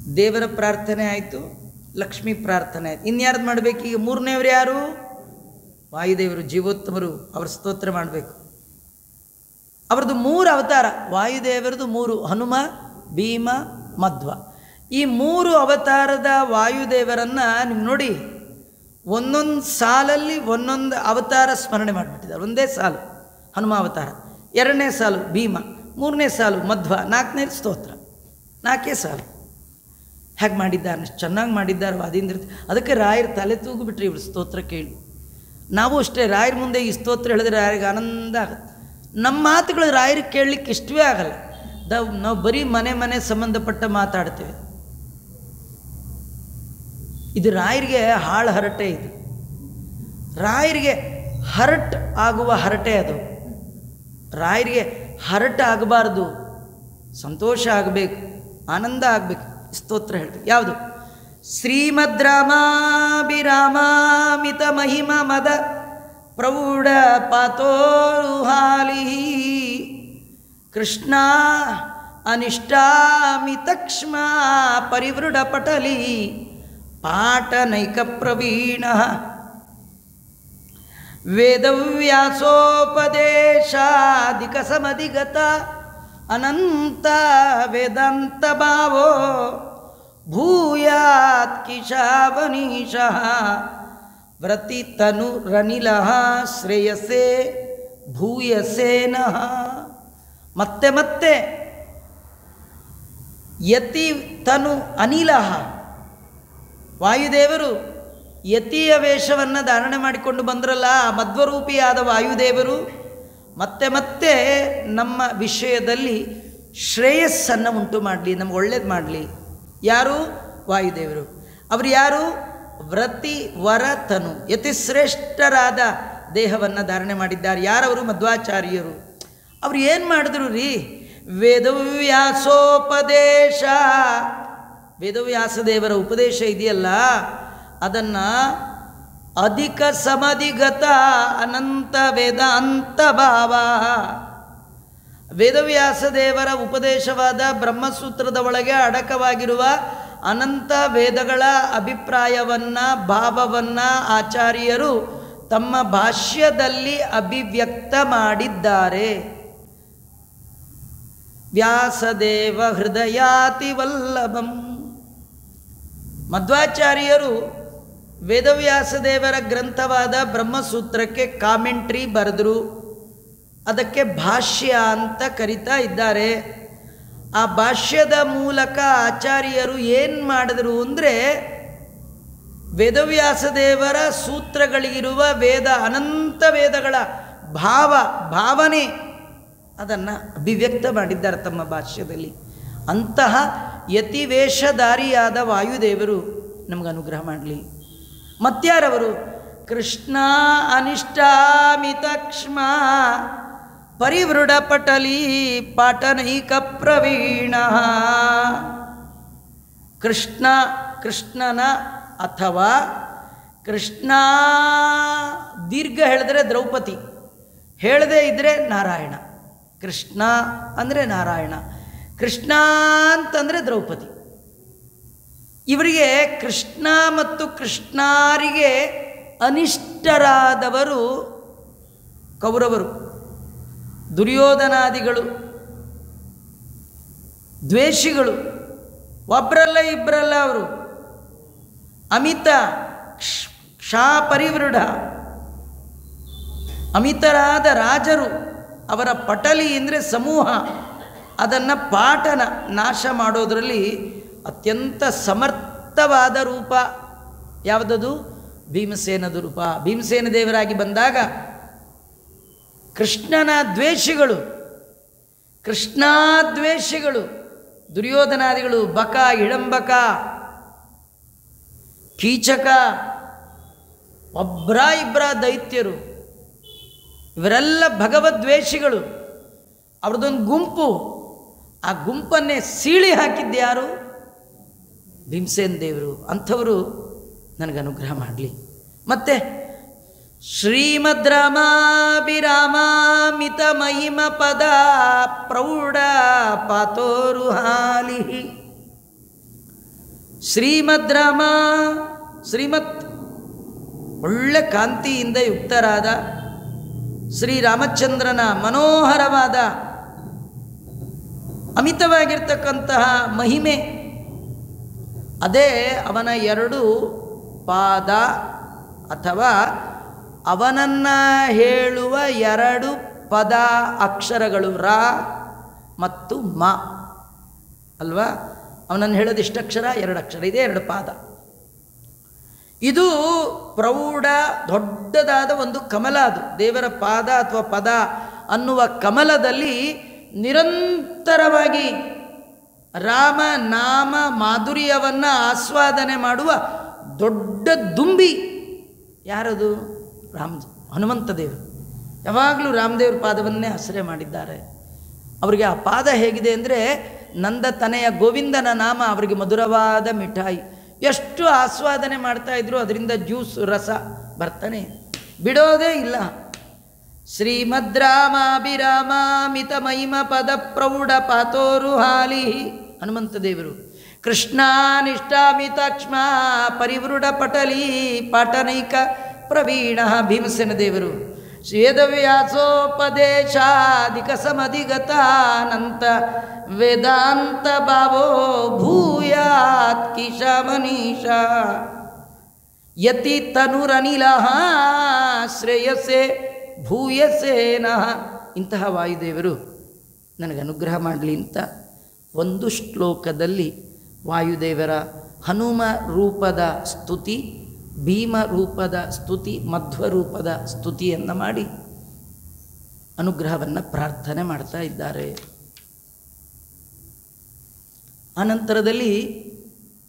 ದೇವರ ಪ್ರಾರ್ಥನೆ ಆಯಿತು, ಲಕ್ಷ್ಮೀ ಪ್ರಾರ್ಥನೆ ಆಯಿತು. ಇನ್ಯಾರ್ದು ಮಾಡಬೇಕು ಈಗ? ಮೂರನೇವರು ಯಾರು? ವಾಯುದೇವರು, ಜೀವೋತ್ತಮರು. ಅವ್ರ ಸ್ತೋತ್ರ ಮಾಡಬೇಕು. ಅವ್ರದ್ದು 3 ಅವತಾರ. ವಾಯುದೇವರದು 3: ಹನುಮ, ಭೀಮ, ಮಧ್ವ. ಈ 3 ಅವತಾರದ ವಾಯುದೇವರನ್ನು ನೀವು ನೋಡಿ, ಒಂದೊಂದು ಸಾಲಲ್ಲಿ ಒಂದೊಂದು ಅವತಾರ ಸ್ಮರಣೆ ಮಾಡಿಬಿಟ್ಟಿದ್ದಾರೆ. ಒಂದೇ ಸಾಲು ಹನುಮ ಅವತಾರ, 2ನೇ ಸಾಲು ಭೀಮ, 3ನೇ ಸಾಲು ಮಧ್ವ, 4ನೇ ಸ್ತೋತ್ರ. 4 ಸಾಲು. ಹೇಗೆ ಮಾಡಿದ್ದಾರೆ, ಅಷ್ಟು ಚೆನ್ನಾಗಿ ಮಾಡಿದ್ದಾರೆ ವಾದೀಂದ್ರ. ಅದಕ್ಕೆ ರಾಯರು ತಲೆ ತೂಗುಬಿಟ್ರಿ ಇವರು ಸ್ತೋತ್ರ ಕೇಳಿ. ನಾವು ಅಷ್ಟೇ, ರಾಯರ ಮುಂದೆ ಈ ಸ್ತೋತ್ರ ಹೇಳಿದ್ರೆ ರಾಯರಿಗೆ ಆನಂದ ಆಗುತ್ತೆ. ನಮ್ಮ ಮಾತುಗಳು ರಾಯರಿಗೆ ಕೇಳಲಿಕ್ಕೆ ಇಷ್ಟವೇ ಆಗಲ್ಲ. ನಾವು ಬರೀ ಮನೆ ಸಂಬಂಧಪಟ್ಟ ಮಾತಾಡ್ತೇವೆ. ಇದು ರಾಯರಿಗೆ ಹಾಳು ಹರಟೆ. ಇದು ರಾಯರಿಗೆ ಹರಟ್ ಆಗುವ ಹರಟೆ. ಅದು ರಾಯರಿಗೆ ಹರಟ ಆಗಬಾರ್ದು, ಸಂತೋಷ ಆಗಬೇಕು, ಆನಂದ ಆಗಬೇಕು. ಸ್ತೋತ್ರ ಹೇಳ್ತೀವಿ. ಯಾವುದು? ಶ್ರೀಮದ್ ರಾಮಾಭಿರಾಮಾಮಿತ ಮಹಿಮ ಮದ ಪ್ರೌಢ ಪಾತೋರುಹಾಲಿ ಕೃಷ್ಣ ಅನಿಷ್ಟಾಮಿತಕ್ಷ್ಮ ಪರಿವೃಢ ಪಟಲಿ ಪಾಟನೈಕ ಪ್ರವೀಣ ವೇದವ್ಯಾಸೋಪದೇಶಾಧಿಕ ಸಮಧಿಗತ ಅನಂತ ವೇದಾಂತ ಭಾವೋ ಭೂಯಾತ್ ಕಿಶಾವನೀಶಃ ವ್ರತಿ ತನು ರನಿಲಃ ಶ್ರೇಯಸೇ ಭೂಯಸೇ ನಃ. ಮತ್ತೆ ಮತ್ತೆ ಯತಿ ತನು ಅನಿಲಃ. ವಾಯುದೇವರು ಯತಿಯ ವೇಷವನ್ನು ಧಾರಣೆ ಮಾಡಿಕೊಂಡು ಬಂದ್ರಲ್ಲ, ಆ ಮಧ್ವರೂಪಿಯಾದ ವಾಯುದೇವರು ಮತ್ತೆ ಮತ್ತೆ ನಮ್ಮ ವಿಷಯದಲ್ಲಿ ಶ್ರೇಯಸ್ಸನ್ನು ಉಂಟು ಮಾಡಲಿ, ನಮ್ಗೆ ಒಳ್ಳೇದು ಮಾಡಲಿ. ಯಾರು? ವಾಯುದೇವರು. ಅವರು ಯಾರು? ವ್ರತಿ ವರ ತನು, ಯತಿಶ್ರೇಷ್ಠರಾದ ದೇಹವನ್ನು ಧಾರಣೆ ಮಾಡಿದ್ದಾರೆ. ಯಾರವರು? ಮಧ್ವಾಚಾರ್ಯರು. ಅವರು ಏನು ಮಾಡಿದ್ರು ರೀ? ವೇದವ್ಯಾಸೋಪದೇಶ, ವೇದವ್ಯಾಸದೇವರ ಉಪದೇಶ ಇದೆಯಲ್ಲ, ಅದನ್ನು ಅಧಿಕ ಸಮಧಿಗತ ಅನಂತ ವೇದಾಂತ ಭಾವ. ವೇದವ್ಯಾಸದೇವರ ಉಪದೇಶವಾದ ಬ್ರಹ್ಮಸೂತ್ರದ ಒಳಗೆ ಅಡಕವಾಗಿರುವ ಅನಂತ ವೇದಗಳ ಅಭಿಪ್ರಾಯವನ್ನು, ಭಾವವನ್ನು ಆಚಾರ್ಯರು ತಮ್ಮ ಭಾಷ್ಯದಲ್ಲಿ ಅಭಿವ್ಯಕ್ತ ಮಾಡಿದ್ದಾರೆ. ವ್ಯಾಸದೇವ ಹೃದಯಾತಿ ವಲ್ಲಭಂ. ಮಧ್ವಾಚಾರ್ಯರು ವೇದವ್ಯಾಸದೇವರ ಗ್ರಂಥವಾದ ಬ್ರಹ್ಮಸೂತ್ರಕ್ಕೆ ಕಾಮೆಂಟ್ರಿ ಬರೆದರು. ಅದಕ್ಕೆ ಭಾಷ್ಯ ಅಂತ ಕರಿತಾ ಇದ್ದಾರೆ. ಆ ಭಾಷ್ಯದ ಮೂಲಕ ಆಚಾರ್ಯರು ಏನು ಮಾಡಿದರು ಅಂದರೆ, ವೇದವ್ಯಾಸದೇವರ ಸೂತ್ರಗಳಿಗಿರುವ ವೇದ, ಅನಂತ ವೇದಗಳ ಭಾವನೆ ಅದನ್ನು ಅಭಿವ್ಯಕ್ತ ಮಾಡಿದ್ದಾರೆ ತಮ್ಮ ಭಾಷ್ಯದಲ್ಲಿ. ಅಂತಹ ಯತಿವೇಷಧಾರಿಯಾದ ವಾಯುದೇವರು ನಮಗೆ ಅನುಗ್ರಹ ಮಾಡಲಿ. ಮತ್ಯಾರವರು? ಕೃಷ್ಣ ಅನಿಷ್ಟಾಮಿತಕ್ಷ್ಮ ಪರಿವೃಢ ಪಟಲಿ ಪಾಟನೈಕ ಪ್ರವೀಣ. ಕೃಷ್ಣನ ಅಥವಾ ಕೃಷ್ಣ ದೀರ್ಘ ಹೇಳಿದ್ರೆ ದ್ರೌಪದಿ, ಹೇಳದೇ ಇದ್ದರೆ ನಾರಾಯಣ. ಕೃಷ್ಣ ಅಂದರೆ ನಾರಾಯಣ, ಕೃಷ್ಣ ಅಂತಂದರೆ ದ್ರೌಪದಿ. ಇವರಿಗೆ ಕೃಷ್ಣ ಮತ್ತು ಕೃಷ್ಣರಿಗೆ ಅನಿಷ್ಟರಾದವರು ಕೌರವರು, ದುರ್ಯೋಧನಾದಿಗಳು, ದ್ವೇಷಿಗಳು. ಒಬ್ಬರಲ್ಲ ಇಬ್ಬರಲ್ಲ ಅವರು. ಅಮಿತ ಕ್ಷಾಪರಿವೃಢ, ಅಮಿತರಾದ ರಾಜರು. ಅವರ ಪಟಲಿ ಅಂದರೆ ಸಮೂಹ, ಅದನ್ನು ಪಾಠನ ನಾಶ ಮಾಡೋದರಲ್ಲಿ ಅತ್ಯಂತ ಸಮರ್ಥವಾದ ರೂಪ ಯಾವುದದು? ಭೀಮಸೇನದ ರೂಪ. ಭೀಮಸೇನ ದೇವರಾಗಿ ಬಂದಾಗ ಕೃಷ್ಣನ ದ್ವೇಷಿಗಳು, ಕೃಷ್ಣಾದ್ವೇಷಿಗಳು, ದುರ್ಯೋಧನಾದಿಗಳು, ಬಕ, ಹಿಡಂಬಕ, ಕೀಚಕ, ಇಬ್ಬರ ದೈತ್ಯರು, ಇವರೆಲ್ಲ ಭಗವದ್ವೇಷಿಗಳು. ಅವ್ರದ್ದೊಂದು ಗುಂಪು. ಆ ಗುಂಪನ್ನೇ ಸೀಳಿ ಹಾಕಿದ್ದ್ಯಾರು? ಭೀಮಸೇನ ದೇವರು. ಅಂಥವರು ನನಗೆ ಅನುಗ್ರಹ ಮಾಡಲಿ. ಮತ್ತು ಶ್ರೀಮದ್ ರಾಮಾಭಿರಾಮಾಮಿತ ಮಹಿಮ ಪದ ಪ್ರೌಢ ಪಾತೋರುಹಾಲಿ. ಶ್ರೀಮದ್ ರಾಮ, ಶ್ರೀಮತ್ ಒಳ್ಳೆ ಕಾಂತಿಯಿಂದ ಯುಕ್ತರಾದ ಶ್ರೀರಾಮಚಂದ್ರನ ಮನೋಹರವಾದ ಅಮಿತವಾಗಿರ್ತಕ್ಕಂತಹ ಮಹಿಮೆ, ಅದೇ ಅವನ ಎರಡು ಪಾದ ಅಥವಾ ಅವನನ್ನು ಹೇಳುವ ಎರಡು ಪದ ಅಕ್ಷರಗಳು ರಾ ಮತ್ತು ಮ ಅಲ್ವಾ. ಅವನನ್ನು ಹೇಳೋದು ಇಷ್ಟಕ್ಷರ, ಎರಡು ಅಕ್ಷರ, ಇದೇ ಎರಡು ಪಾದ. ಇದು ಪ್ರೌಢ ದೊಡ್ಡದಾದ ಒಂದು ಕಮಲ. ಅದು ದೇವರ ಪಾದ ಅಥವಾ ಪದ ಅನ್ನುವ ಕಮಲದಲ್ಲಿ ನಿರಂತರವಾಗಿ ರಾಮ ನಾಮ ಮಾಧುರ್ಯವನ್ನು ಆಸ್ವಾದನೆ ಮಾಡುವ ದೊಡ್ಡ ದುಂಬಿ ಯಾರದು? ಹನುಮಂತ ದೇವರು. ಯಾವಾಗಲೂ ರಾಮದೇವ್ರ ಪಾದವನ್ನೇ ಆಶ್ರಯ ಮಾಡಿದ್ದಾರೆ. ಅವರಿಗೆ ಆ ಪಾದ ಹೇಗಿದೆ ಅಂದರೆ, ನಂದ ತನೆಯ ಗೋವಿಂದನ ನಾಮ ಅವರಿಗೆ ಮಧುರವಾದ ಮಿಠಾಯಿ. ಎಷ್ಟು ಆಸ್ವಾದನೆ ಮಾಡ್ತಾಯಿದ್ರು, ಅದರಿಂದ ಜ್ಯೂಸ್ ರಸ ಬರ್ತಾನೆ, ಬಿಡೋದೇ ಇಲ್ಲ. ಶ್ರೀಮದ್ ರಾಮಾಭಿರಾಮ ಮಿತ ಮಹಿಮ ಪದ ಪ್ರೌಢ ಪಾತೋರುಹಾಲಿ ಹನುಮಂತ ದೇವರು. ಕೃಷ್ಣಾನಿಷ್ಠಾಮಿತಾಕ್ಷ್ಮ ಪರಿವೃಢ ಪಟಲಿ ಪಾಟನೈಕ ಪ್ರವೀಣ ಭೀಮಸೇನ ದೇವರು. ವೇದವ್ಯಾಸೋಪದೇಶಾಧಿಕ ಸಮಧಿಗತಾನಂತ ವೇದಾಂತ ಭಾವೋ ಭೂಯಾತ್ ಕಿಶ ಮನೀಷ ಯತಿ ತನುರನಿಲಃ ಶ್ರೇಯಸೆ ಭೂಯಸೇನಃ. ಇಂತಹ ವಾಯುದೇವರು ನನಗೆ ಅನುಗ್ರಹ ಮಾಡಲಿ ಅಂತ ಒಂದು ಶ್ಲೋಕದಲ್ಲಿ ವಾಯುದೇವರ ಹನುಮ ರೂಪದ ಸ್ತುತಿ, ಭೀಮ ರೂಪದ ಸ್ತುತಿ, ಮಧ್ವ ರೂಪದ ಸ್ತುತಿಯನ್ನು ಮಾಡಿ ಅನುಗ್ರಹವನ್ನು ಪ್ರಾರ್ಥನೆ ಮಾಡ್ತಾ ಇದ್ದಾರೆ. ಆನಂತರದಲ್ಲಿ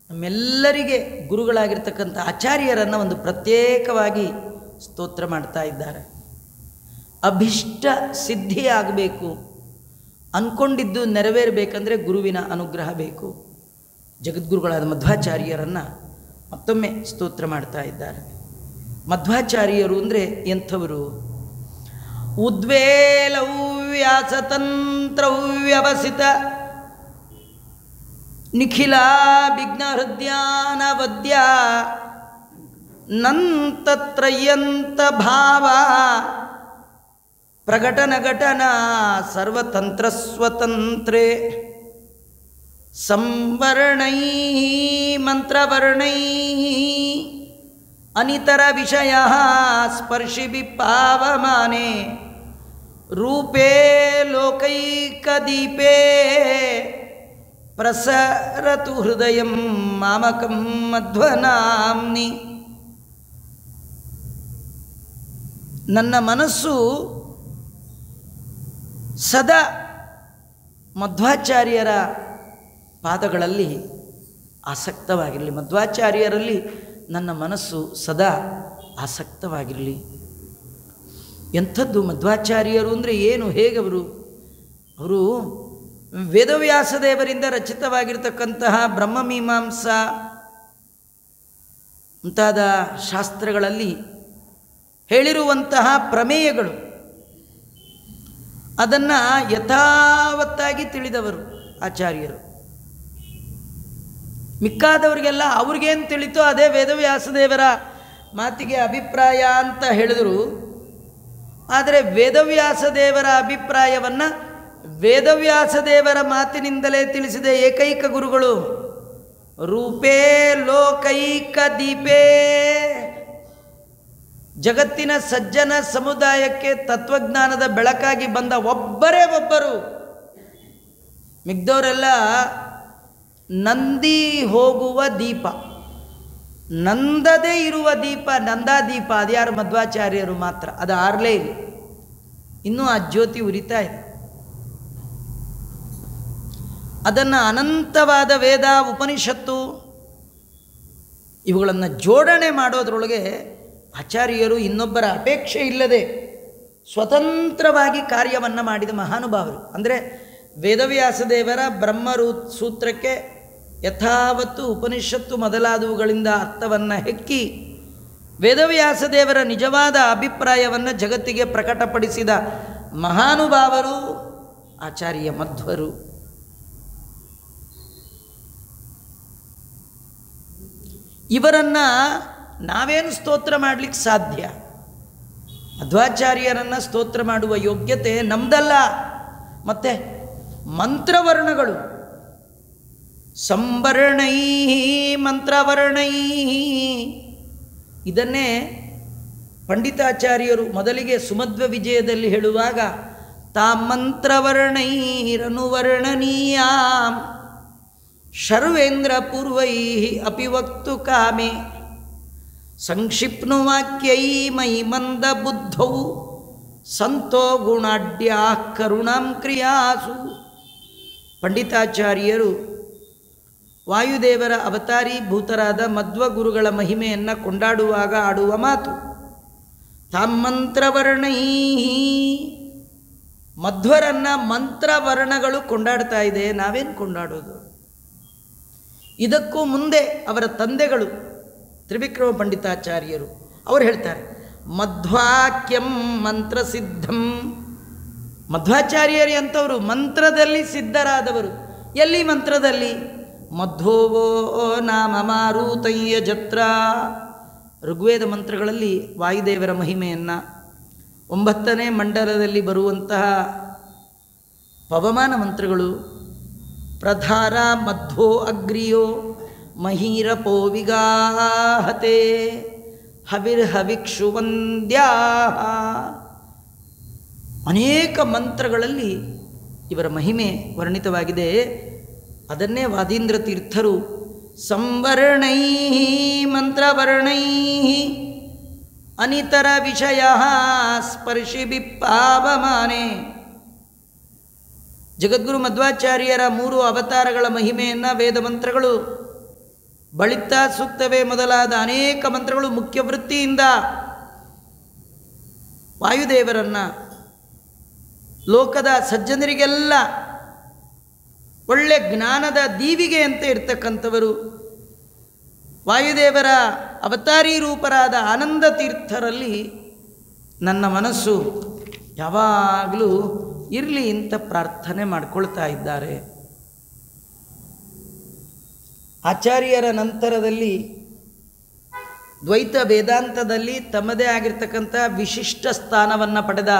ನಮ್ಮೆಲ್ಲರಿಗೆ ಗುರುಗಳಾಗಿರ್ತಕ್ಕಂಥ ಆಚಾರ್ಯರನ್ನು ಒಂದು ಪ್ರತ್ಯೇಕವಾಗಿ ಸ್ತೋತ್ರ ಮಾಡ್ತಾ ಇದ್ದಾರೆ. ಅಭಿಷ್ಟ ಸಿದ್ಧಿಯಾಗಬೇಕು, ಅಂದ್ಕೊಂಡಿದ್ದು ನೆರವೇರಬೇಕಂದ್ರೆ ಗುರುವಿನ ಅನುಗ್ರಹ ಬೇಕು. ಜಗದ್ಗುರುಗಳಾದ ಮಧ್ವಾಚಾರ್ಯರನ್ನು ಮತ್ತೊಮ್ಮೆ ಸ್ತೋತ್ರ ಮಾಡ್ತಾ ಇದ್ದಾರೆ. ಮಧ್ವಾಚಾರ್ಯರು ಅಂದರೆ ಎಂಥವರು? ಉದ್ವೇಲವ್ಯಾಸತಂತ್ರವ್ಯವಸಿತ ನಿಖಿಲ ವಿಘ್ನ ಹೃದಯಾನವದ್ಯ ನಂತತ್ರಯಂತ ಭಾವ ಪ್ರಕಟನ ಘಟನ ಸರ್ವತಂತ್ರ ಸ್ವತಂತ್ರೇ ಸಂವರ್ಣೈ ಮಂತ್ರವರ್ಣೈ ಅನಿತರ ವಿಷಯ ಸ್ಪರ್ಶಿಭಿ ಪಾವಮಾನೆ ರೂಪೇ ಲೋಕೈಕದೀಪೇ ಪ್ರಸರತು ಹೃದಯಂ ಮಾಮಕಂ ಮಧ್ವನಾಮ್ನಿ. ನನ್ನ ಮನಸ್ಸು ಸದಾ ಮಧ್ವಾಚಾರ್ಯರ ಪಾದಗಳಲ್ಲಿ ಆಸಕ್ತವಾಗಿರಲಿ. ಮಧ್ವಾಚಾರ್ಯರಲ್ಲಿ ನನ್ನ ಮನಸ್ಸು ಸದಾ ಆಸಕ್ತವಾಗಿರಲಿ. ಎಂಥದ್ದು ಮಧ್ವಾಚಾರ್ಯರು ಅಂದರೆ ಏನು, ಹೇಗವರು? ಅವರು ವೇದವ್ಯಾಸ ದೇವರಿಂದ ರಚಿತವಾಗಿರ್ತಕ್ಕಂತಹ ಬ್ರಹ್ಮಮೀಮಾಂಸಾ ಮುಂತಾದ ಶಾಸ್ತ್ರಗಳಲ್ಲಿ ಹೇಳಿರುವಂತಹ ಪ್ರಮೇಯಗಳು ಅದನ್ನು ಯಥಾವತ್ತಾಗಿ ತಿಳಿದವರು ಆಚಾರ್ಯರು. ಮಿಕ್ಕಾದವರಿಗೆಲ್ಲ ಅವ್ರಿಗೇನು ತಿಳಿತೋ ಅದೇ ವೇದವ್ಯಾಸದೇವರ ಮಾತಿಗೆ ಅಭಿಪ್ರಾಯ ಅಂತ ಹೇಳಿದರು. ಆದರೆ ವೇದವ್ಯಾಸದೇವರ ಅಭಿಪ್ರಾಯವನ್ನು ವೇದವ್ಯಾಸದೇವರ ಮಾತಿನಿಂದಲೇ ತಿಳಿಸಿದ ಏಕೈಕ ಗುರುಗಳು ರೂಪೇ ಲೋಕೈಕ ದೀಪೇ. ಜಗತ್ತಿನ ಸಜ್ಜನ ಸಮುದಾಯಕ್ಕೆ ತತ್ವಜ್ಞಾನದ ಬೆಳಕಾಗಿ ಬಂದ ಒಬ್ಬರೇ ಒಬ್ಬರು. ಮಿಗ್ದವರೆಲ್ಲ ನಂದಿ ಹೋಗುವ ದೀಪ, ನಂದದೇ ಇರುವ ದೀಪ, ನಂದಾದೀಪ. ಅದ್ಯಾರು? ಮಧ್ವಾಚಾರ್ಯರು ಮಾತ್ರ. ಅದು ಆರ್ಲೇ ಇಲ್ಲ, ಇನ್ನೂ ಆ ಜ್ಯೋತಿ ಉರಿತಾ ಇದೆ. ಅದನ್ನು ಅನಂತವಾದ ವೇದ, ಉಪನಿಷತ್ತು ಇವುಗಳನ್ನು ಜೋಡಣೆ ಮಾಡೋದ್ರೊಳಗೆ ಆಚಾರ್ಯರು ಇನ್ನೊಬ್ಬರ ಅಪೇಕ್ಷೆ ಇಲ್ಲದೆ ಸ್ವತಂತ್ರವಾಗಿ ಕಾರ್ಯವನ್ನು ಮಾಡಿದ ಮಹಾನುಭಾವರು. ಅಂದರೆ ವೇದವ್ಯಾಸದೇವರ ಸೂತ್ರಕ್ಕೆ ಯಥಾವತ್ತು ಉಪನಿಷತ್ತು ಮೊದಲಾದವುಗಳಿಂದ ಅರ್ಥವನ್ನು ಹೆಕ್ಕಿ ವೇದವ್ಯಾಸದೇವರ ನಿಜವಾದ ಅಭಿಪ್ರಾಯವನ್ನು ಜಗತ್ತಿಗೆ ಪ್ರಕಟಪಡಿಸಿದ ಮಹಾನುಭಾವರು ಆಚಾರ್ಯ ಮಧ್ವರು. ಇವರನ್ನು ನಾವೇನು ಸ್ತೋತ್ರ ಮಾಡಲಿಕ್ಕೆ ಸಾಧ್ಯ? ಮಧ್ವಾಚಾರ್ಯರನ್ನು ಸ್ತೋತ್ರ ಮಾಡುವ ಯೋಗ್ಯತೆ ನಮ್ದಲ್ಲ. ಮತ್ತೆ ಮಂತ್ರವರ್ಣಗಳು, ಸಂವರ್ಣೈ ಮಂತ್ರವರ್ಣೈ, ಇದನ್ನೇ ಪಂಡಿತಾಚಾರ್ಯರು ಮೊದಲಿಗೆ ಸುಮಧ್ವ ವಿಜಯದಲ್ಲಿ ಹೇಳುವಾಗ ತಾಮಂತ್ರವರ್ಣೈರನುವರ್ಣನೀಯಾಂ ಶರ್ವೇಂದ್ರ ಪೂರ್ವೈ ಅಪಿ ವಕ್ತು ಕಾಮೆ ಸಂಕ್ಷಿಪ್ನು ವಾಕ್ಯೈ ಮೈ ಮಂದ ಬುದ್ಧೌ ಸಂತೋ ಗುಣಾಢ್ಯಾ ಕರುಣಾಂ ಕ್ರಿಯಾಸು. ಪಂಡಿತಾಚಾರ್ಯರು ವಾಯುದೇವರ ಅವತಾರಿ ಭೂತರಾದ ಮಧ್ವ ಗುರುಗಳ ಮಹಿಮೆಯನ್ನು ಕೊಂಡಾಡುವಾಗ ಆಡುವ ಮಾತು ತಾಮಂತ್ರವರ್ಣೈ. ಮಧ್ವರನ್ನು ಮಂತ್ರವರ್ಣಗಳು ಕೊಂಡಾಡ್ತಾ ಇದೆ, ನಾವೇನು ಕೊಂಡಾಡೋದು? ಇದಕ್ಕೂ ಮುಂದೆ ಅವರ ತಂದೆಗಳು ತ್ರಿವಿಕ್ರಮ ಪಂಡಿತಾಚಾರ್ಯರು ಅವರು ಹೇಳ್ತಾರೆ ಮಧ್ವಾಕ್ಯಂ ಮಂತ್ರಸಿದ್ಧಂ. ಮಧ್ವಾಚಾರ್ಯರು ಅಂಥವರು ಮಂತ್ರದಲ್ಲಿ ಸಿದ್ಧರಾದವರು. ಎಲ್ಲಿ ಮಂತ್ರದಲ್ಲಿ? ಮಧ್ವೋ ನಾಮ ಮಾರುತಯ್ಯ ಜತ್ರ. ಋಗ್ವೇದ ಮಂತ್ರಗಳಲ್ಲಿ ವಾಯುದೇವರ ಮಹಿಮೆಯನ್ನು, 9ನೇ ಮಂಡಲದಲ್ಲಿ ಬರುವಂತಹ ಪವಮಾನ ಮಂತ್ರಗಳು ಪ್ರಧಾರ ಮಧ್ವೋ ಅಗ್ರಿಯೋ ಮಹೀರಪೋ ವಿಗಾಹತೆ ಹವಿರ್ಹವಿಕ್ಷು ವಂದ್ಯಾ. ಅನೇಕ ಮಂತ್ರಗಳಲ್ಲಿ ಇವರ ಮಹಿಮೆ ವರ್ಣಿತವಾಗಿದೆ. ಅದನ್ನೇ ವಾದೀಂದ್ರ ತೀರ್ಥರು ಸಂವರ್ಣೈ ಮಂತ್ರವರ್ಣೈ ಅನಿತರ ವಿಷಯ ಸ್ಪರ್ಶಿಭಿ ಪಾವಮಾನೆ. ಜಗದ್ಗುರು ಮಧ್ವಾಚಾರ್ಯರ 3 ಅವತಾರಗಳ ಮಹಿಮೆಯನ್ನು ವೇದ ಮಂತ್ರಗಳು, ಬಳಿತ ಸೂಕ್ತವೇ ಮೊದಲಾದ ಅನೇಕ ಮಂತ್ರಗಳು ಮುಖ್ಯ ವೃತ್ತಿಯಿಂದ ವಾಯುದೇವರನ್ನು ಲೋಕದ ಸಜ್ಜನರಿಗೆಲ್ಲ ಒಳ್ಳೆ ಜ್ಞಾನದ ದೀವಿಗೆ ಅಂತ ಇರ್ತಕ್ಕಂಥವರು ವಾಯುದೇವರ ಅವತಾರಿ ರೂಪರಾದ ಆನಂದ ತೀರ್ಥರಲ್ಲಿ ನನ್ನ ಮನಸ್ಸು ಯಾವಾಗಲೂ ಇರಲಿ ಅಂತ ಪ್ರಾರ್ಥನೆ ಮಾಡಿಕೊಳ್ತಾ ಇದ್ದಾರೆ. ಆಚಾರ್ಯರ ನಂತರದಲ್ಲಿ ದ್ವೈತ ವೇದಾಂತದಲ್ಲಿ ತಮ್ಮದೇ ಆಗಿರ್ತಕ್ಕಂಥ ವಿಶಿಷ್ಟ ಸ್ಥಾನವನ್ನು ಪಡೆದ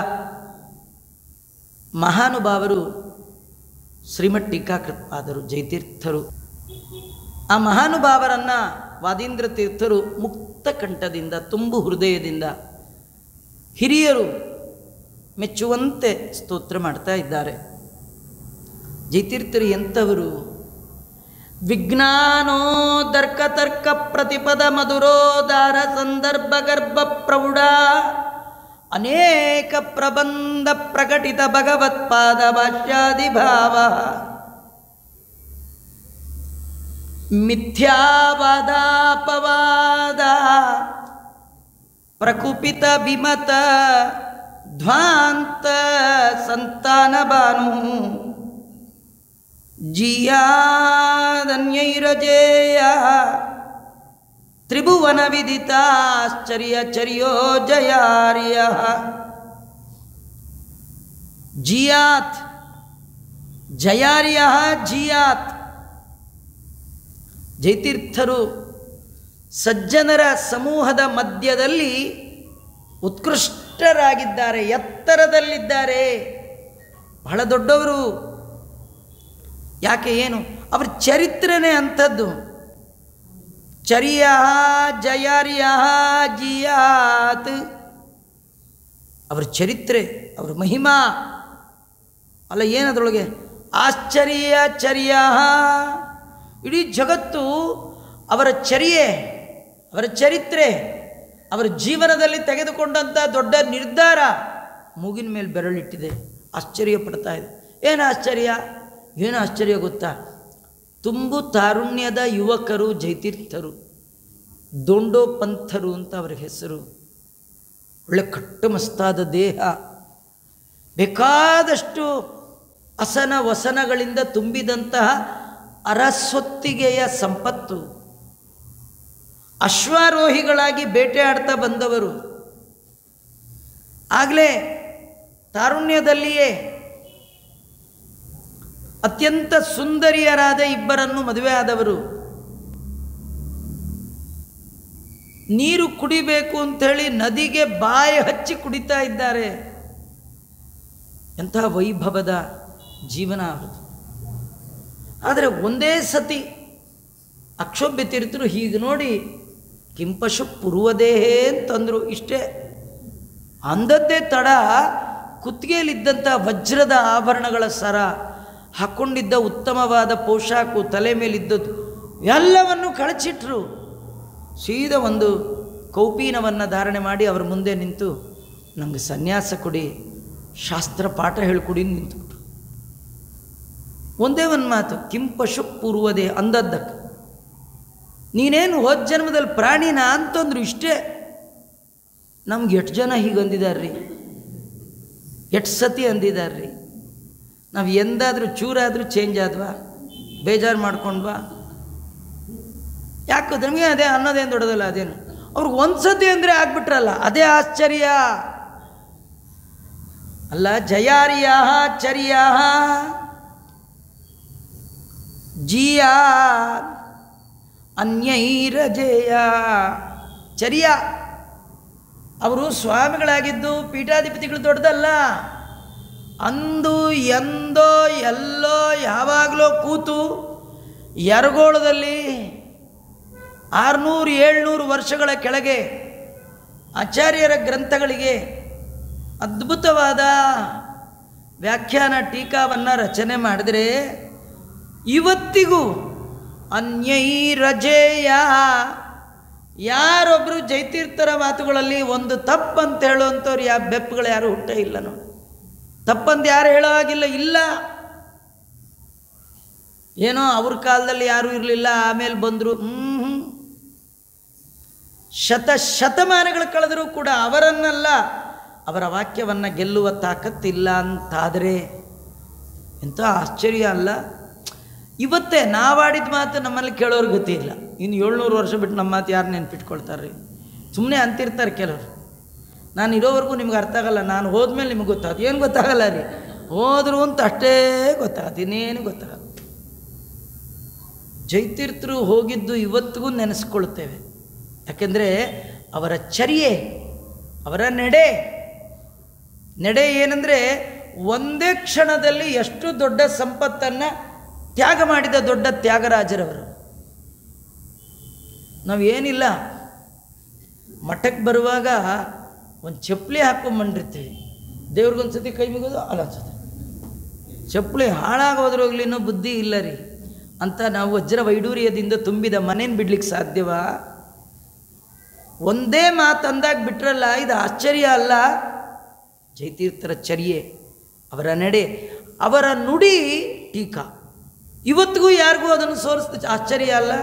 ಮಹಾನುಭಾವರು ಶ್ರೀಮಠ್ ಟೀಕಾಕೃತ್ಪಾದರು ಜಯತೀರ್ಥರು. ಆ ಮಹಾನುಭಾವರನ್ನು ವಾದೀಂದ್ರ ತೀರ್ಥರು ಮುಕ್ತ ಕಂಠದಿಂದ ತುಂಬು ಹೃದಯದಿಂದ ಹಿರಿಯರು ಮೆಚ್ಚುವಂತೆ ಸ್ತೋತ್ರ ಮಾಡ್ತಾ ಇದ್ದಾರೆ. ಜಯತೀರ್ಥರು ಎಂಥವರು? ವಿಜ್ಞಾನೋದರ್ಕ ತರ್ಕ ಪ್ರತಿಪದ ಮಧುರೋದಾರ ಸಂದರ್ಭ ಗರ್ಭ ಪ್ರೌಢ ಅನೇಕ ಪ್ರಬಂಧ ಪ್ರಕಟಿತ ಭಗವತ್ಪಾದ ಭಾಷ್ಯಾದಿಭಾವ ಮಿಥ್ಯಾವಾದಾಪವಾದ ಪ್ರಕುಪಿತ ವಿಮತ ಧ್ವಾಂತ ಸಂತಾನ ಬಾನು ಜಿಯಾದನ್ಯೈರಜೇಯ ತ್ರಿಭುವನ ವಿದಿತಾಶ್ಚರ್ಯಚರ್ಯೋ ಜಯಾರ್ಯ. ಜಿಯಾತ್ ಜಯಾರ್ಯ ಜಿಯಾತ್. ಜಯತೀರ್ಥರು ಸಜ್ಜನರ ಸಮೂಹದ ಮಧ್ಯದಲ್ಲಿ ಉತ್ಕೃಷ್ಟರಾಗಿದ್ದಾರೆ, ಎತ್ತರದಲ್ಲಿದ್ದಾರೆ, ಬಹಳ ದೊಡ್ಡವರು. ಯಾಕೆ? ಏನು? ಅವರ ಚರಿತ್ರೆನೇ ಅಂಥದ್ದು. ಚರ್ಯ ಜಯಾರ್ಯ ಜಿಯಾತ್. ಅವರ ಚರಿತ್ರೆ, ಅವರ ಮಹಿಮಾ ಅಲ್ಲ, ಏನದ್ರೊಳಗೆ ಆಶ್ಚರ್ಯ ಚರ್ಯ. ಇಡೀ ಜಗತ್ತು ಅವರ ಚರ್ಯೆ, ಅವರ ಚರಿತ್ರೆ, ಅವರ ಜೀವನದಲ್ಲಿ ತೆಗೆದುಕೊಂಡಂಥ ದೊಡ್ಡ ನಿರ್ಧಾರ ಮೂಗಿನ ಮೇಲೆ ಬೆರಳಿಟ್ಟಿದೆ. ಆಶ್ಚರ್ಯ ಪಡ್ತಾ ಇದೆ. ಏನು ಆಶ್ಚರ್ಯ? ಏನು ಆಶ್ಚರ್ಯ ಗೊತ್ತಾ? ತುಂಬು ತಾರುಣ್ಯದ ಯುವಕರು ಜಯತೀರ್ಥರು. ದೊಂಡೋಪಂಥರು ಅಂತ ಅವರ ಹೆಸರು. ಒಳ್ಳೆ ಕಟ್ಟುಮಸ್ತಾದ ದೇಹ, ಬೇಕಾದಷ್ಟು ಅಸನ ವಸನಗಳಿಂದ ತುಂಬಿದಂತಹ ಅರಸೊತ್ತಿಗೆಯ ಸಂಪತ್ತು. ಅಶ್ವಾರೋಹಿಗಳಾಗಿ ಬೇಟೆಯಾಡ್ತಾ ಬಂದವರು. ಆಗಲೇ ತಾರುಣ್ಯದಲ್ಲಿಯೇ ಅತ್ಯಂತ ಸುಂದರಿಯರಾದ ಇಬ್ಬರನ್ನು ಮದುವೆ ಆದವರು. ನೀರು ಕುಡಿಬೇಕು ಅಂಥೇಳಿ ನದಿಗೆ ಬಾಯಿ ಹಚ್ಚಿ ಕುಡಿತಾ ಇದ್ದಾರೆ. ಎಂಥ ವೈಭವದ ಜೀವನ ಆಗುತ್ತೆ. ಆದರೆ ಒಂದೇ ಸತಿ ಅಕ್ಷೋಭ್ಯ ತೀರ್ಥರು ಹೀಗೆ ನೋಡಿ ಕಿಂಪಶು ಪುರುವದೇಹೇ ಅಂತಂದರು. ಇಷ್ಟೇ ಅಂದದ್ದೇ ತಡ ಕುತ್ತಿಗೆಯಲ್ಲಿದ್ದಂಥ ವಜ್ರದ ಆಭರಣಗಳ ಸರ, ಹಾಕ್ಕೊಂಡಿದ್ದ ಉತ್ತಮವಾದ ಪೋಷಾಕು, ತಲೆ ಮೇಲಿದ್ದದ್ದು ಎಲ್ಲವನ್ನು ಕಳಚಿಟ್ರು. ಸೀದಾ ಒಂದು ಕೌಪೀನವನ್ನು ಧಾರಣೆ ಮಾಡಿ ಅವರ ಮುಂದೆ ನಿಂತು ನಮಗೆ ಸನ್ಯಾಸ ಕೊಡಿ, ಶಾಸ್ತ್ರ ಪಾಠ ಹೇಳಿಕೊಡಿ ನಿಂತುಬಿಟ್ರು. ಒಂದೇ ಒಂದು ಮಾತು, ಕಿಂಪಶು ಪೂರ್ವದೇ ಅಂದದ್ದಕ್ಕೆ. ನೀನೇನು ಹೋದ ಜನ್ಮದಲ್ಲಿ ಪ್ರಾಣಿನ ಅಂತಂದ್ರು. ಇಷ್ಟೇ. ನಮ್ಗೆ ಎಷ್ಟು ಜನ ಹೀಗೆ ಅಂದಿದ್ದಾರ್ರಿ, ಎಷ್ಟು ಸತಿ ಅಂದಿದ್ದಾರ್ರಿ. ನಾವು ಎಂದಾದರೂ ಚೂರಾದರೂ ಚೇಂಜ್ ಆದ್ವಾ, ಬೇಜಾರು ಮಾಡ್ಕೊಂಡ್ವಾ? ಯಾಕೆ ನಮಗೆ ಅದೇ ಅನ್ನೋದೇನು ದೊಡ್ಡದಲ್ಲ. ಅದೇನು ಅವ್ರಿಗೆ ಒಂದು ಸತಿ ಅಂದರೆ ಆಗ್ಬಿಟ್ರಲ್ಲ, ಅದೇ ಆಶ್ಚರ್ಯ ಅಲ್ಲ. ಜಯಾರ್ಯ ಚರ್ಯ ಜಿಯ ಅನ್ಯೈರಜೇಯ. ಚರ್ಯ ಅವರು ಸ್ವಾಮಿಗಳಾಗಿದ್ದು ಪೀಠಾಧಿಪತಿಗಳು ದೊಡ್ಡದಲ್ಲ. ಅಂದು ಎಂದೋ ಎಲ್ಲೋ ಯಾವಾಗಲೋ ಕೂತು ಯರಗೋಳದಲ್ಲಿ 600-700 ವರ್ಷಗಳ ಕೆಳಗೆ ಆಚಾರ್ಯರ ಗ್ರಂಥಗಳಿಗೆ ಅದ್ಭುತವಾದ ವ್ಯಾಖ್ಯಾನ ಟೀಕಾವನ್ನು ರಚನೆ ಮಾಡಿದರೆ ಇವತ್ತಿಗೂ ಅನ್ಯೈರಜೇಯ. ಯಾರೊಬ್ಬರು ಜಯತೀರ್ಥರ ಮಾತುಗಳಲ್ಲಿ ಒಂದು ತಪ್ಪಂತ ಹೇಳುವಂಥವ್ರು ಬೆಪ್ಪುಗಳು ಯಾರು ಹುಟ್ಟೇ ಇಲ್ಲ ನೋಡಿ. ತಪ್ಪಂತ ಯಾರು ಹೇಳೋ ಹಾಗಿಲ್ಲ. ಇಲ್ಲ, ಏನೋ ಅವ್ರ ಕಾಲದಲ್ಲಿ ಯಾರೂ ಇರಲಿಲ್ಲ, ಆಮೇಲೆ ಬಂದರು. ಶತಮಾನಗಳು ಕಳೆದರೂ ಕೂಡ ಅವರನ್ನೆಲ್ಲ, ಅವರ ವಾಕ್ಯವನ್ನು ಗೆಲ್ಲುವ ತಾಕತ್ತಿಲ್ಲ ಅಂತಾದರೆ ಎಂಥ ಆಶ್ಚರ್ಯ ಅಲ್ಲ. ಇವತ್ತೇ ನಾವಾಡಿದ ಮಾತು ನಮ್ಮಲ್ಲಿ ಕೇಳೋರು ಗತಿ ಇಲ್ಲ. ಇನ್ನು 700 ವರ್ಷ ಬಿಟ್ಟು ನಮ್ಮ ಮಾತು ಯಾರು ನೆನ್ಪಿಟ್ಕೊಳ್ತಾರೆ? ಸುಮ್ಮನೆ ಅಂತಿರ್ತಾರೆ ಕೆಲವರು. ನಾನು ಇರೋವರೆಗೂ ನಿಮ್ಗೆ ಅರ್ಥ ಆಗಲ್ಲ, ನಾನು ಹೋದ್ಮೇಲೆ ನಿಮ್ಗೆ ಗೊತ್ತಾಗುತ್ತೆ. ಏನು ಗೊತ್ತಾಗಲ್ಲ ರೀ, ಹೋದ್ರು ಅಂತ ಅಷ್ಟೇ ಗೊತ್ತಾಗತ್ತೆ, ಇನ್ನೇನು ಗೊತ್ತಾಗಲ್ಲ. ಜಯತೀರ್ಥರು ಹೋಗಿದ್ದು ಇವತ್ತಿಗೂ ನೆನೆಸ್ಕೊಳ್ತೇವೆ. ಯಾಕೆಂದರೆ ಅವರ ಚರ್ಯೆ, ಅವರ ನಡೆ ಏನಂದರೆ ಒಂದೇ ಕ್ಷಣದಲ್ಲಿ ಎಷ್ಟು ದೊಡ್ಡ ಸಂಪತ್ತನ್ನು ತ್ಯಾಗ ಮಾಡಿದ ದೊಡ್ಡ ತ್ಯಾಗರಾಜರವರು. ನಾವೇನಿಲ್ಲ, ಮಠಕ್ಕೆ ಬರುವಾಗ ಒಂದು ಚಪ್ಪಲಿ ಹಾಕ್ಕೊಂಬಂದಿರ್ತೀವಿ, ದೇವ್ರಿಗೊಂದು ಸತಿ ಕೈ ಮುಗೋದು ಅಲ್ಲ ಅನ್ಸುತ್ತೆ, ಚಪ್ಪಲಿ ಹಾಳಾಗೋದ್ರೋಗ್ಲಿ ಅನ್ನೋ ಬುದ್ಧಿ ಇಲ್ಲ ರೀ ಅಂತ ನಾವು ವಜ್ರ ವೈಡೂರ್ಯದಿಂದ ತುಂಬಿದ ಮನೇನ ಬಿಡ್ಲಿಕ್ಕೆ ಸಾಧ್ಯವಾ? ಒಂದೇ ಮಾತಂದಾಗ ಬಿಟ್ರಲ್ಲ, ಇದು ಆಶ್ಚರ್ಯ ಅಲ್ಲ. ಜಯತೀರ್ಥರ ಚರ್ಯೆ, ಅವರ ನಡೆ, ಅವರ ನುಡಿ ಟೀಕಾ ಇವತ್ತಿಗೂ ಯಾರಿಗೂ ಅದನ್ನು ಸೋರಿಸ್ತ ಆಶ್ಚರ್ಯ ಅಲ್ಲ.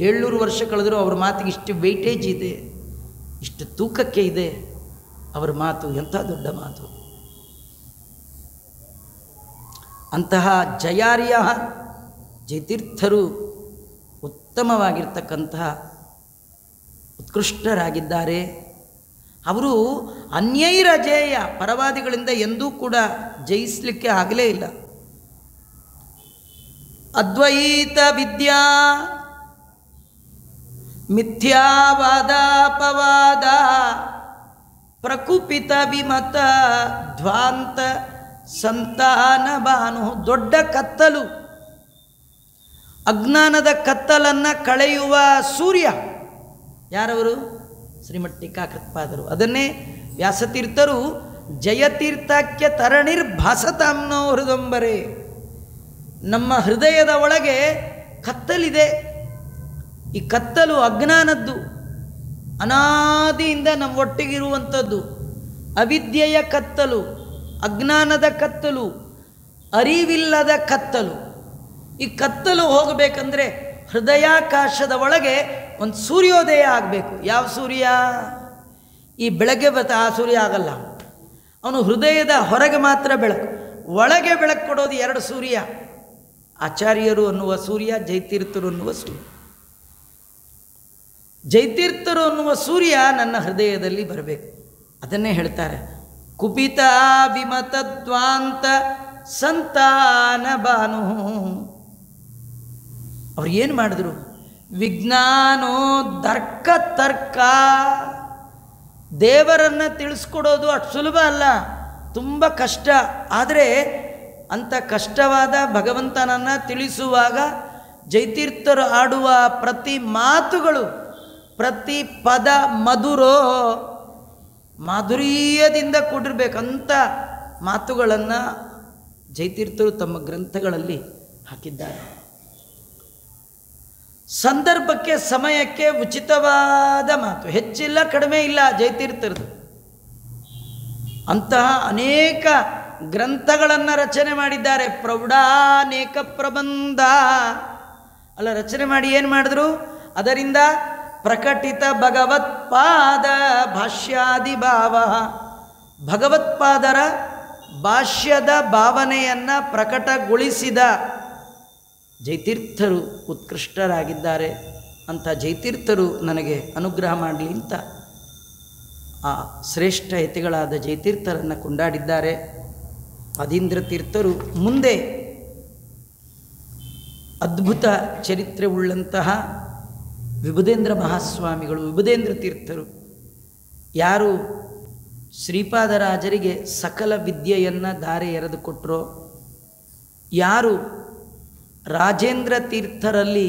700 ವರ್ಷ ಕಳೆದರೂ ಅವ್ರ ಮಾತಿಗೆ ಇಷ್ಟು ವೆಯ್ಟೇಜ್ ಇದೆ, ಇಷ್ಟು ತೂಕಕ್ಕೆ ಇದೆ ಅವರ ಮಾತು. ಎಂಥ ದೊಡ್ಡ ಮಾತು. ಅಂತಹ ಜಯಾರ್ಯ ಜಯತೀರ್ಥರು ಉತ್ತಮವಾಗಿರ್ತಕ್ಕಂತಹ ಉತ್ಕೃಷ್ಟರಾಗಿದ್ದಾರೆ. ಅವರು ಅನ್ಯೈರಜೇಯ, ಪರವಾದಿಗಳಿಂದ ಎಂದೂ ಕೂಡ ಜಯಿಸಲಿಕ್ಕೆ ಆಗಲೇ ಇಲ್ಲ. ಅದ್ವೈತ ವಿದ್ಯಾ ಮಿಥ್ಯಾವಾದಾಪವಾದ ಪ್ರಕುಪಿತ ವಿಮತ ಧ್ವಾಂತ ಸಂತಾನ ಭಾನು. ದೊಡ್ಡ ಕತ್ತಲು, ಅಜ್ಞಾನದ ಕತ್ತಲನ್ನು ಕಳೆಯುವ ಸೂರ್ಯ ಯಾರವರು? ಶ್ರೀಮಠ್ ಟೀಕಾಕೃತ್ಪಾದರು. ಅದನ್ನೇ ವ್ಯಾಸತೀರ್ಥರು ಜಯತೀರ್ಥಕ್ಕೆ ತರಣಿರ್ಭಾಸತಾಂನೋ ಹೃದಂಬರೆ. ನಮ್ಮ ಹೃದಯದ ಒಳಗೆ ಕತ್ತಲಿದೆ. ಈ ಕತ್ತಲು ಅಜ್ಞಾನದ್ದು, ಅನಾದಿಯಿಂದ ನಮ್ಮ ಒಟ್ಟಿಗಿರುವಂಥದ್ದು. ಅವಿದ್ಯೆಯ ಕತ್ತಲು, ಅಜ್ಞಾನದ ಕತ್ತಲು, ಅರಿವಿಲ್ಲದ ಕತ್ತಲು. ಈ ಕತ್ತಲು ಹೋಗಬೇಕಂದ್ರೆ ಹೃದಯಾಕಾಶದ ಒಳಗೆ ಒಂದು ಸೂರ್ಯೋದಯ ಆಗಬೇಕು. ಯಾವ ಸೂರ್ಯ? ಈ ಬೆಳಗ್ಗೆ ಆ ಸೂರ್ಯ ಆಗಲ್ಲ. ಅವನು ಹೃದಯದ ಹೊರಗೆ ಮಾತ್ರ ಬೆಳಕು, ಒಳಗೆ ಬೆಳಕು ಕೊಡೋದು 2 ಸೂರ್ಯ. ಆಚಾರ್ಯರು ಅನ್ನುವ ಸೂರ್ಯ, ಜಯತೀರ್ಥರು ಅನ್ನುವ ಸೂರ್ಯ. ಜಯತೀರ್ಥರು ಅನ್ನುವ ಸೂರ್ಯ ನನ್ನ ಹೃದಯದಲ್ಲಿ ಬರಬೇಕು. ಅದನ್ನೇ ಹೇಳ್ತಾರೆ, ಕುಪಿತ ವಿಮತದ್ವಾಂತ ಸಂತಾನ ಭಾನು. ಅವ್ರು ಏನು ಮಾಡಿದ್ರು? ವಿಜ್ಞಾನೋ ದರ್ಕ ತರ್ಕ. ದೇವರನ್ನು ತಿಳಿಸ್ಕೊಡೋದು ಅಷ್ಟು ಸುಲಭ ಅಲ್ಲ, ತುಂಬ ಕಷ್ಟ. ಆದರೆ ಅಂಥ ಕಷ್ಟವಾದ ಭಗವಂತನನ್ನು ತಿಳಿಸುವಾಗ ಜಯತೀರ್ಥರು ಆಡುವ ಪ್ರತಿ ಮಾತುಗಳು, ಪ್ರತಿ ಪದ ಮಧುರೋ, ಮಾಧುರ್ಯದಿಂದ ಕೂಡಿರಬೇಕಂತ ಮಾತುಗಳನ್ನು ಜಯತೀರ್ಥರು ತಮ್ಮ ಗ್ರಂಥಗಳಲ್ಲಿ ಹಾಕಿದ್ದಾರೆ. ಸಂದರ್ಭಕ್ಕೆ ಸಮಯಕ್ಕೆ ಉಚಿತವಾದ ಮಾತು, ಹೆಚ್ಚಿಲ್ಲ ಕಡಿಮೆ ಇಲ್ಲ ಜಯತೀರ್ಥರದು. ಅಂತಹ ಅನೇಕ ಗ್ರಂಥಗಳನ್ನು ರಚನೆ ಮಾಡಿದ್ದಾರೆ. ಪ್ರೌಢಾನೇಕ ಪ್ರಬಂಧ ಅಲ್ಲ, ರಚನೆ ಮಾಡಿ ಏನು ಮಾಡಿದ್ರು, ಅದರಿಂದ ಪ್ರಕಟಿತ ಭಗವತ್ಪಾದ ಭಾಷ್ಯಾದಿ ಭಾವ, ಭಗವತ್ಪಾದರ ಭಾಷ್ಯದ ಭಾವನೆಯನ್ನು ಪ್ರಕಟಗೊಳಿಸಿದ ಜಯತೀರ್ಥರು ಉತ್ಕೃಷ್ಟರಾಗಿದ್ದಾರೆ. ಅಂಥ ಜಯತೀರ್ಥರು ನನಗೆ ಅನುಗ್ರಹ ಮಾಡಲಿ ಅಂತ ಆ ಶ್ರೇಷ್ಠ ಯತಿಗಳಾದ ಜಯತೀರ್ಥರನ್ನು ಕೊಂಡಾಡಿದ್ದಾರೆ. ಅದೀಂದ್ರ ತೀರ್ಥರು ಮುಂದೆ ಅದ್ಭುತ ಚರಿತ್ರೆ ಉಳ್ಳಂತಹ ವಿಭುಧೇಂದ್ರ ಮಹಾಸ್ವಾಮಿಗಳು, ವಿಭುಧೇಂದ್ರ ತೀರ್ಥರು, ಯಾರು ಶ್ರೀಪಾದರಾಜರಿಗೆ ಸಕಲ ವಿದ್ಯೆಯನ್ನು ಧಾರೆ ಎರೆದುಕೊಟ್ಟರೋ, ಯಾರು ರಾಜೇಂದ್ರ ತೀರ್ಥರಲ್ಲಿ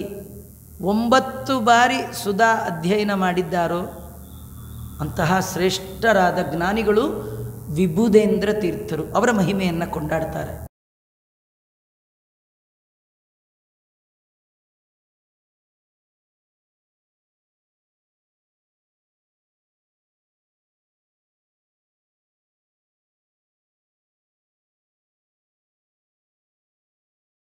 9 ಬಾರಿ ಸುಧಾ ಅಧ್ಯಯನ ಮಾಡಿದ್ದಾರೋ ಅಂತಹ ಶ್ರೇಷ್ಠರಾದ ಜ್ಞಾನಿಗಳು ವಿಭುಧೇಂದ್ರ ತೀರ್ಥರು. ಅವರ ಮಹಿಮೆಯನ್ನು ಕೊಂಡಾಡ್ತಾರೆ.